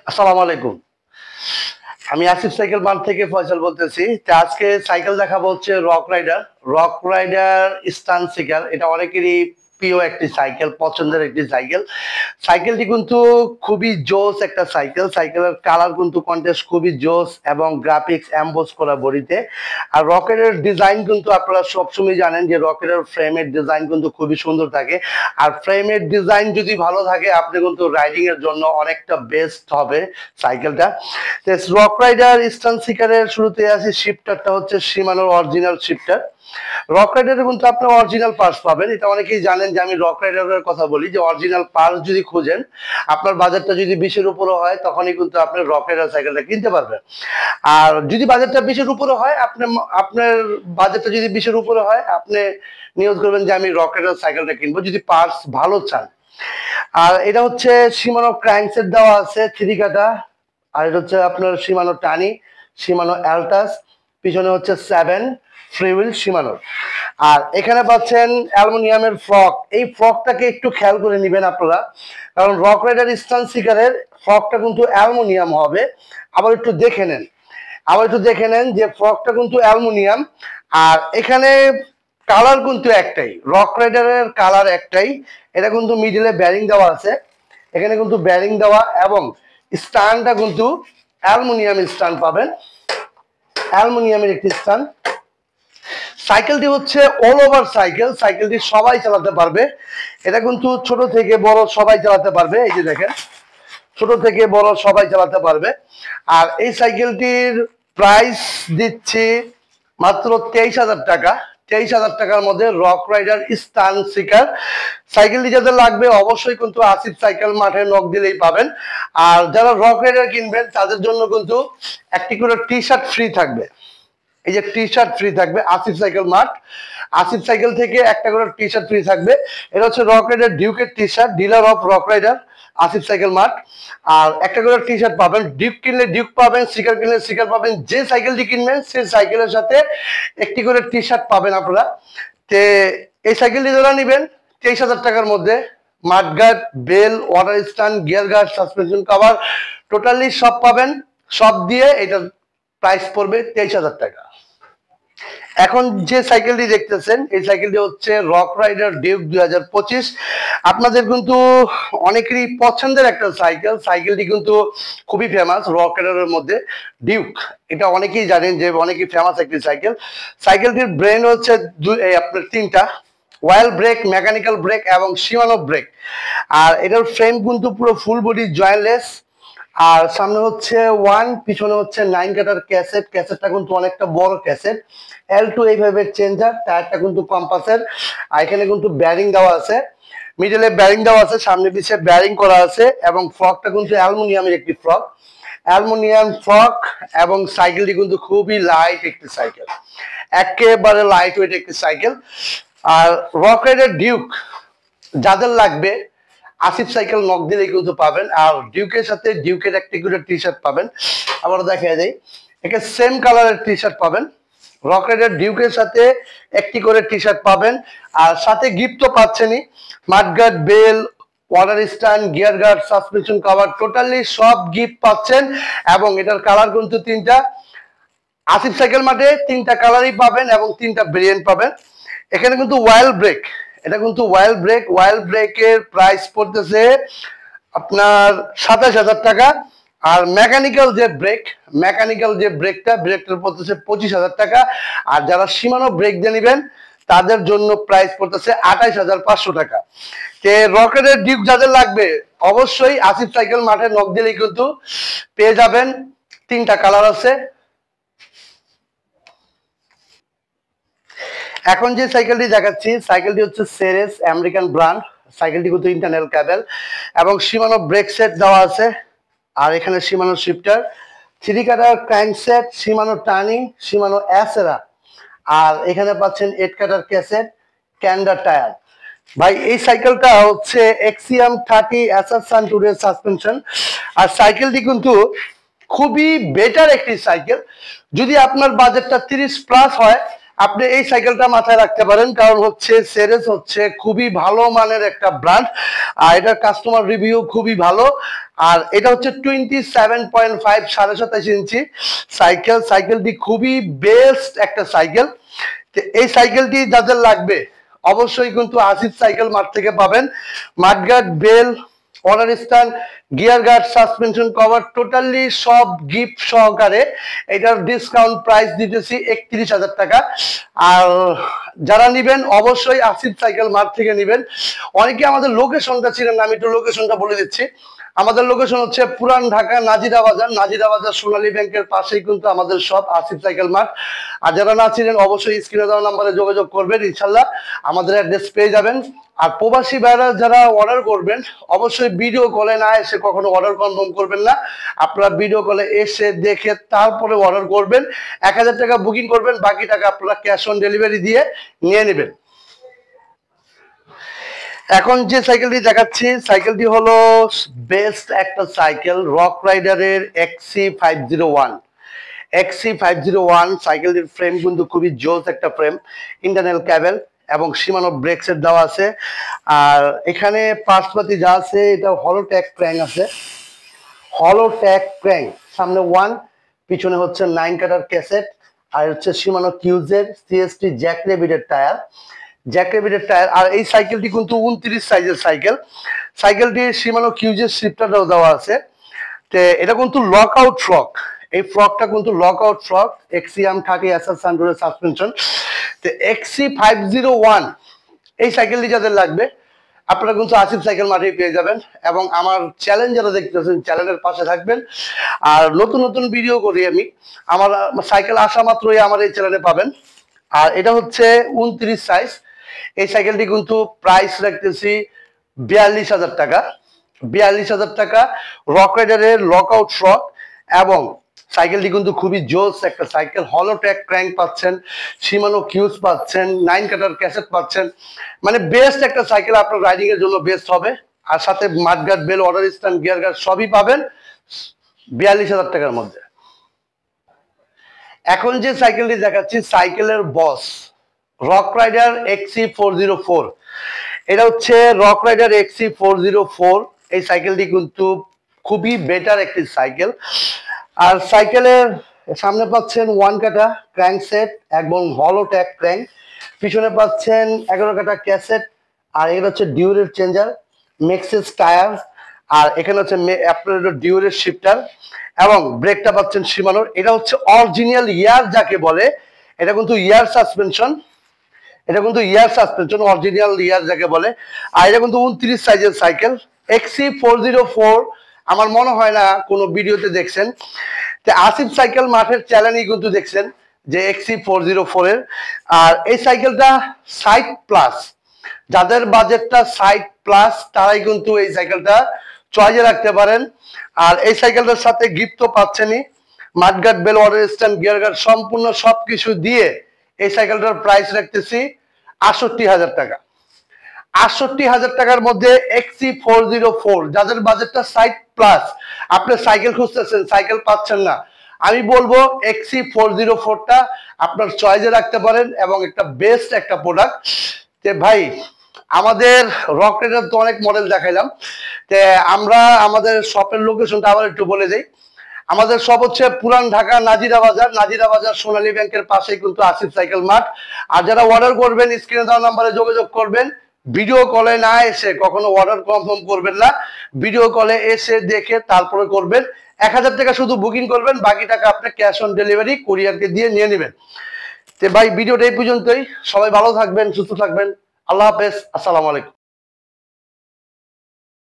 আসসালামু আলাইকুম। আমি আসিফ সাইকেল মার্ট থেকে ফয়সাল বলতেছি। আজকে সাইকেল দেখাবো হচ্ছে রক রাইডার স্টান সিকার। এটা অনেকেরই প্রিয় একটি সাইকেল, পছন্দের একটি সাইকেল। সাইকেলটি কিন্তু খুবই জোস একটা সাইকেল। সাইকেলের কালার কিন্তু কন্ট্রাস্ট খুবই জোস এবং গ্রাফিক্স এমবোস করা বডিতে। আর রকেটের ডিজাইন কিন্তু আপনারা সবসময় জানেন যে রকেটের ফ্রেমের ডিজাইন কিন্তু খুবই সুন্দর থাকে। আর ফ্রেমের ডিজাইন যদি ভালো থাকে আপনি কিন্তু রাইডিং এর জন্য অনেকটা বেস্ট হবে সাইকেলটা। রক রাইডার স্টান সিকারের শুরুতে আছে শিফটারটা হচ্ছে শিমানোর অরিজিনাল শিফটার। রক রাইডারে কিন্তু আপনি অরিজিনাল পার্টস পাবেন। এটা অনেকেই জানেন যে আমি রক রাইডারের কথা বলি যে অরিজিনাল পার্টস যদি খুঁজেন, আপনার বাজেটটা যদি 20-এর উপরে হয় তখনই কিন্তু আপনি রক রাইডার সাইকেলটা কিনতে পারবেন। আর যদি বাজেটটা 20-এর উপরে হয়, আপনার বাজেটটা যদি 20-এর উপরে হয়, আপনি নিয়োগ করবেন যে আমি রক রাইডার সাইকেলটা কিনবো যদি পার্টস ভালো চান। আর এটা হচ্ছে শিমানো ক্র্যাঙ্কসেট দেওয়া আছে 3 কাটা। আর এটা হচ্ছে আপনার শিমানো টানি, শিমানো অ্যালটাস, পিছনে হচ্ছে 7 ফ্রি হুইল শিমানোর। আর এখানে পাচ্ছেন অ্যালুমিনিয়ামের ফ্রক। এই ফ্রকটাকে একটু খেয়াল করে নেবেন আপনারা, কারণ রক রাইডার স্টান সিকারের ফ্রকটা কিন্তু অ্যালুমিনিয়াম হবে। আবার একটু দেখে নেন যে ফ্রকটা কিন্তু অ্যালুমিনিয়াম। আর এখানে কালার কিন্তু একটাই, রক রাইডারের কালার একটাই। এটা কিন্তু মিডিলে ব্যারিং দেওয়া আছে, এখানে কিন্তু ব্যারিং দেওয়া, এবং স্ট্যান্ডটা কিন্তু অ্যালুমিনিয়াম স্ট্যান্ড পাবেন, অ্যালুমিনিয়ামের একটি স্ট্যান্ড। সাইকেলটি হচ্ছে অল ওভার সাইকেল, সাইকেলটি সবাই চালাতে পারবে। এটা কিন্তু ছোট থেকে বড় সবাই চালাতে পারবে। এই যে দেখেন, ছোট থেকে বড় সবাই চালাতে পারবে। আর এই সাইকেলটির প্রাইস দিচ্ছি মাত্র 23,000 টাকা। 23,000 টাকার মধ্যে রক রাইডার স্টান সিকার সাইকেলটি যাদের লাগবে অবশ্যই কিন্তু আসিফ সাইকেল মাঠে নক দিলেই পাবেন। আর যারা রক রাইডার কিনবেন তাদের জন্য কিন্তু একটি করে টি শার্ট ফ্রি থাকবে। এই যে টি শার্ট ফ্রি থাকবে Asif cycle mart, Asif cycle থেকে একটা করে টি শার্ট ফ্রি থাকবে। এটা হচ্ছে রক রাইডার ডিউকের T shirt, dealer of Rock Rider Asif cycle mart. আর একটা করে টি শার্ট পাবেন, ডিউক কিনলে ডিউক পাবেন, সিকার কিনলে সিকার পাবেন। যে সাইকেলটি কিনবেন সেই সাইকেলের সাথে একটি করে টি শার্ট পাবেন আপনারা। তে এই সাইকেলটি যারা নেবেন 23,000 টাকার মধ্যে mudguard, bell, water stand, gear guard, suspension cover totally সব পাবেন। সব দিয়ে এটার প্রাইস পড়বে 23,000 টাকা। এখন যে সাইকেলটি দেখতেছেন এই সাইকেলটি হচ্ছে রক রাইডার ডিউক 2025। আপনাদের কিন্তু অনেকেরই পছন্দের একটা সাইকেল। সাইকেলটি কিন্তু খুবই ফেমাস রক রাইডারের মধ্যে ডিউক। এটা অনেকেই জানেন যে অনেকই ফেমাস একটি সাইকেল। সাইকেলটির ব্রেন হচ্ছে আপনার 3টা, ওয়াইল ব্রেক, মেকানিক্যাল ব্রেক এবং শিমানো ব্রেক। আর এটার ফ্রেম কিন্তু পুরো ফুল বডি জয়েন্টলেস। আর সামনে হচ্ছে 1, পিছনে হচ্ছে 9 কাটার ক্যাসেট। ক্যাসেটটা কিন্তু অনেকটা বড় ক্যাসেট। L2 এইভাবে চেঞ্জার, টায়ারটা কিন্তু কম্পাসের। আর এখানে কিন্তু ব্যারিং দেওয়া আছে, মিডলে ব্যারিং দেওয়া আছে, সামনে পিছে ব্যারিং করা আছে। এবং ফ্রকটা কিন্তু অ্যালুমিনিয়ামের একটি ফ্রক, অ্যালুমিনিয়াম ফ্রক। এবং সাইকেলটি কিন্তু খুবই লাইট একটি সাইকেল, একেবারে লাইট ওয়েট একটি সাইকেল। আর রক রাইডার ডিউক যাদের লাগবে আসিফ সাইকেল নক দিলেই কিন্তু পাবেন। আর ডিউকের সাথে ডিউকের একটি করে টি শার্ট পাবেন। আবার দেখা যায় একে সেম কালারের টি শার্ট পাবেন। রক রাইডার ডিউকের সাথে একটি করে টি শার্ট পাবেন। আর সাথে গিফট তো পাচ্ছেনই, mudguard, bell, water stand, gear guard, suspension cover totally সব গিফট পাচ্ছেন। এবং এটার কালার কিন্তু 3টা। আসিফ সাইকেল মাঠে 3টা কালারই পাবেন এবং 3টা ভেরিয়েন্ট পাবেন। এখানে কিন্তু ওয়াইল ব্রেক, এটা কিন্তু ওয়াইল ব্রেক। ওয়াইল ব্রেকের প্রাইস পড়তেছে আপনার 27,000 টাকা। আর মেকানিক্যাল যে ব্রেকটার পড়তেছে 25,000 টাকা। আর যারা সীমানো ব্রেক দিয়ে নেবেন তাদের জন্য প্রাইস পড়তেছে 28,500 টাকা। রকেটের ডিউক যাদের লাগবে অবশ্যই আসিফ সাইকেল মাঠে নক দিলেই কিন্তু পেয়ে যাবেন। 3টা কালার আছে। এখন যে সাইকেলটি দেখাচ্ছি সাইকেলটি হচ্ছে সেরেস, আমেরিকান ব্র্যান্ড। সাইকেলটি কিন্তু ইন্টারনাল কেবল এবং শিমানো ব্রেক সেট দেওয়া আছে। আর এখানে Shimano shifter, 3 cutter crank set, Shimano Tourney, Shimano Acera. আর এখানে পাচ্ছেন 8 কাটার ক্যাসেট, ক্যান্ডার টায়ার। ভাই এই সাইকেলটা হচ্ছে এক্সিয়াম 30 এসআর সানটুরের সাসপেনশন। আর সাইকেলটি কিন্তু খুবই বেটার একটি সাইকেল। যদি আপনার বাজেটটা 30 প্লাস হয় আপনি এই সাইকেলটা মাথায় রাখতে পারেন, কারণ হচ্ছে সেরেস হচ্ছে খুবই ভালো মানের একটা ব্র্যান্ড, আর এটার কাস্টমার রিভিউ খুবই ভালো। আর এটা হচ্ছে 27.5 27.5 ইঞ্চি সাইকেল। সাইকেলটি খুবই বেস্ট একটা সাইকেল। এই সাইকেলটি যাদের লাগবে অবশ্যই কিন্তু আসিফ সাইকেল মার্ট থেকে পাবেন। মাঠগার্ড, বেল, অনার stand, gear guard, suspension cover totally সব গিফট সহকারে এটার ডিসকাউন্ট প্রাইস দিতেছি 31,000 টাকা। আর যারা নিবেন অবশ্যই আসিফ সাইকেল মার্ট থেকে নিবেন। অনেকে আমাদের লোকেশনটা ছিলেন না, আমি একটু লোকেশনটা বলে দিচ্ছি। আমাদের লোকেশন হচ্ছে পুরান ঢাকা নাজিরা বাজার, নাজিরা বাজার সোনালী ব্যাংকের পাশেই কিন্তু আমাদের সব আসিফ সাইকেল মার্ট। আর যারা না ছিলেন অবশ্যই স্ক্রিনে দেওয়া নাম্বারে যোগাযোগ করবেন, ইনশাল্লাহ আমাদের অ্যাড্রেস পেয়ে যাবেন। আর প্রবাসী ভাইরা যারা অর্ডার করবেন অবশ্যই ভিডিও কলে না এসে কখনো অর্ডার কনফার্ম করবেন না, আপনারা ভিডিও কলে এসে দেখে তারপরে অর্ডার করবেন। 1,000 টাকা বুকিং করবেন, বাকি টাকা আপনারা ক্যাশ অন ডেলিভারি দিয়ে নিয়ে নেবেন। এখন যে সাইকেলটি দেখাচ্ছি সাইকেলটি হলো বেস্ট একটা সাইকেল, রক রাইডারের XC501। XC501 সাইকেলটির ফ্রেম কিন্তু খুবই জোস একটা ফ্রেম, ইন্টারনাল ক্যাবেল এবং শিমানো ব্রেক সেট দেওয়া আছে। আর এখানে পার্টসপাতি যা আছে এটা হলো ট্যাগ ক্র্যাং আছে, হলো ট্যাগ ক্র্যাং, সামনে 1, পিছনে হচ্ছে 9 কাটার ক্যাসেট, আর হচ্ছে শিমানো কিউজের CST জ্যাক রেবিটের টায়ার, জ্যাক রেবিটের টায়ার। আর এই সাইকেলটি কিন্তু 29 সাইজের সাইকেল। সাইকেলটি শিমানো কিউজের শিফটারটাও দেওয়া আছে। তো এটা কিন্তু লক আউট ফ্রক, এই ফ্রকটা কিন্তু lock out fork, Axiom 30 SR সানডোরের সাসপেনশন। তো XC501 এই সাইকেলটি যাদের লাগবে আপনারা কিন্তু আসিফ সাইকেল মাঠেই পেয়ে যাবেন। এবং আমার চ্যালেঞ্জ যারা দেখতেছেন চ্যানেলের পাশে থাকবেন। আর নতুন নতুন ভিডিও করি আমি, আমার সাইকেল আসা মাত্রই আমার এই চ্যানেলে পাবেন। আর এটা হচ্ছে 29 সাইজ। এই সাইকেলটি কিন্তু প্রাইস রাখতেছি 42,000 টাকা, 42,000 টাকা। রক রাইডারের লক আউট ফ্রক এবং সাইকেলটি কিন্তু খুবই জোস একটা সাইকেল, হলো ট্যাগ ক্র্যাঙ্ক পাচ্ছেন, শিমানো কিউজ পাচ্ছেন, 9 কাটার ক্যাসেট পাচ্ছেন, মানে বেস্ট একটা সাইকেল, আপনার রাইডিং এর জন্য বেস্ট হবে। আর সাথে mudguard, bell, order stand, gear guard সবই পাবেন 42,000 টাকার মধ্যে। এখন যে সাইকেলটি দেখাচ্ছি সাইকেলের বস, রক রাইডার XC404। এটা হচ্ছে রক রাইডার XC404। এই সাইকেলটি কিন্তু খুবই বেটার একটি সাইকেল। আর সাইকেলের সামনে পাচ্ছেন 1 কাটা ক্র্যাঙ্ক সেট এবং হলো ট্যাগ ক্র্যাঙ্ক, পিছনে পাচ্ছেন 11 কাটা ক্যাসেট, আর এটা হচ্ছে ডিউরের চেঞ্জার, মেক্সিস টায়ার, আর এখানে হচ্ছে আপনার ডিউরের শিফটার এবং ব্রেকটা পাচ্ছেন শিমানোর। এটা হচ্ছে অরিজিনাল ইয়ার যাকে বলে, এটা কিন্তু ইয়ার সাসপেনশন, এটা কিন্তু ইয়ার সাসপেনশন, অরিজিনাল ইয়ার যাকে বলে। আর এটা কিন্তু 29 সাইজের সাইকেল XC404। আমার মনে হয় না কোনো ভিডিওতে দেখছেন, তো আসিফ সাইকেল মাঠের চ্যানেলই কিন্তু দেখছেন যে XC404 এর। আর এই সাইকেলটা 60+, যাদের বাজেটটা 60+ তারাই কিন্তু এই সাইকেলটা চয়েসে রাখতে পারেন। আর এই সাইকেলটার সাথে গিফট তো পাচ্ছেনই, mudguard, bell, order stand, gear guard সম্পূর্ণ সবকিছু দিয়ে এই সাইকেলটার প্রাইস রাখতেছি 68,000 টাকা। 68,000 টাকার মধ্যে XC404। যাদের বাজেটটা 60+, আপনি সাইকেল খুঁজতেছেন, সাইকেল পাচ্ছেন না, আমি বলবো XC404টা আপনার চয়েসে রাখতে পারেন এবং একটা বেস্ট একটা প্রোডাক্ট। যে ভাই আমাদের রক রাইডার তো অনেক মডেল দেখাইলাম, তে আমরা আমাদের শপের লোকেশনটা আবার একটু বলে দেই। আমাদের শপ হচ্ছে পুরান ঢাকা নাজিরা বাজার, নাজিরা বাজার সোনালী ব্যাংকের পাশেই কিন্তু আসিফ সাইকেল মার্ট। আর যারা অর্ডার করবেন স্ক্রিনে দেওয়া নাম্বারে যোগাযোগ করবেন, ভিডিও কলে না এসে কখনো অর্ডার কনফার্ম করবেন না, ভিডিও কলে এসে দেখে তারপরে করবেন। 1,000 টাকা শুধু বুকিং করবেন, বাকি টাকা আপনি ক্যাশ অন ডেলিভারি কুরিয়ারকে দিয়ে নিয়ে নেবেন। তো ভাই ভিডিওটা এই পর্যন্তই, সবাই ভালো থাকবেন, সুস্থ থাকবেন, আল্লাহ হাফেজ, আসসালামু আলাইকুম।